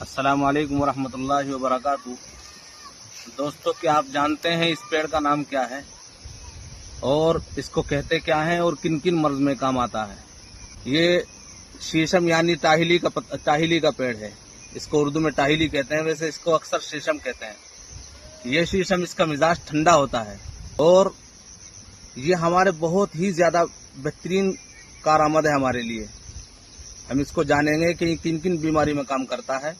अस्सलाम वालेकुम वरहमतुल्लाहि वबरकातुहू। दोस्तों, क्या आप जानते हैं इस पेड़ का नाम क्या है और इसको कहते क्या है और किन किन मर्ज में काम आता है? ये शीशम यानी टाहिली का पेड़ है। इसको उर्दू में टाहिली कहते हैं, वैसे इसको अक्सर शीशम कहते हैं। ये शीशम, इसका मिजाज ठंडा होता है और ये हमारे बहुत ही ज्यादा बेहतरीन कारआमद है हमारे लिए। हम इसको जानेंगे कि किन किन बीमारी में काम करता है।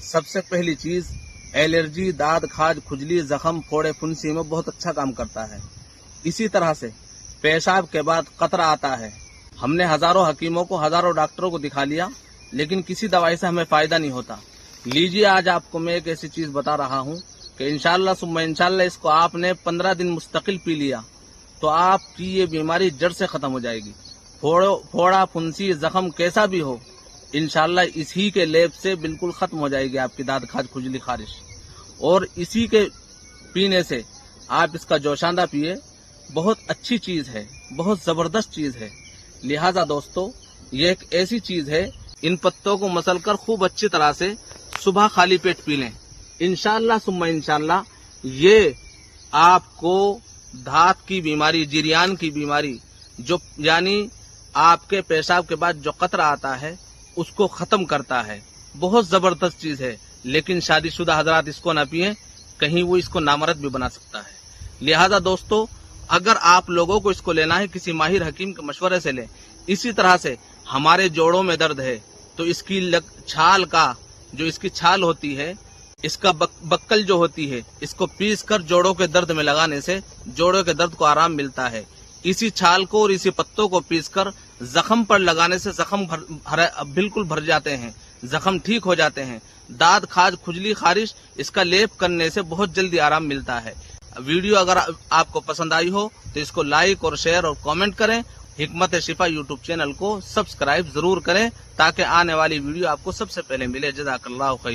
सबसे पहली चीज, एलर्जी, दाद, खाज, खुजली, जख्म, फोड़े, फुंसी में बहुत अच्छा काम करता है। इसी तरह से पेशाब के बाद कतरा आता है। हमने हजारों हकीमों को, हजारों डॉक्टरों को दिखा लिया, लेकिन किसी दवाई से हमें फायदा नहीं होता। लीजिए, आज आपको मैं एक ऐसी चीज बता रहा हूँ कि इंशाअल्लाह सुम्मा इंशाअल्लाह इसको आपने 15 दिन मुस्तकिल पी लिया तो आपकी ये बीमारी जड़ से खत्म हो जाएगी। फोड़ा, फुंसी, जख्म कैसा भी हो, इंशाअल्लाह इसी के लेप से बिल्कुल खत्म हो जाएगी आपकी दाद, खाज, खुजली, खारिश। और इसी के पीने से आप इसका जोशांदा पिए, बहुत अच्छी चीज है, बहुत जबरदस्त चीज है। लिहाजा दोस्तों, ये एक ऐसी चीज है, इन पत्तों को मसलकर खूब अच्छी तरह से सुबह खाली पेट पी लें। इंशाअल्लाह सुम्मा इंशाअल्लाह ये आपको धात की बीमारी, जिरियान की बीमारी, जो यानी आपके पेशाब के बाद जो कतरा आता है, उसको खत्म करता है। बहुत जबरदस्त चीज है, लेकिन शादीशुदा हजरात इसको ना पिए, कहीं वो इसको नामर्द भी बना सकता है। लिहाजा दोस्तों, अगर आप लोगों को इसको लेना है, किसी माहिर हकीम के मशवरे से लें। इसी तरह से हमारे जोड़ों में दर्द है तो इसकी छाल का, जो इसकी छाल होती है, इसका बक्कल जो होती है, इसको पीस कर जोड़ों के दर्द में लगाने से जोड़ों के दर्द को आराम मिलता है। इसी छाल को और इसी पत्तों को पीसकर जख्म पर लगाने से जख्म बिल्कुल भर जाते हैं, जख्म ठीक हो जाते हैं। दाद, खाज, खुजली, खारिश, इसका लेप करने से बहुत जल्दी आराम मिलता है। वीडियो अगर आपको पसंद आई हो तो इसको लाइक और शेयर और कमेंट करें। हिकमत शिफा यूट्यूब चैनल को सब्सक्राइब जरूर करें ताकि आने वाली वीडियो आपको सबसे पहले मिले। जज़ाकल्लाहु खैर।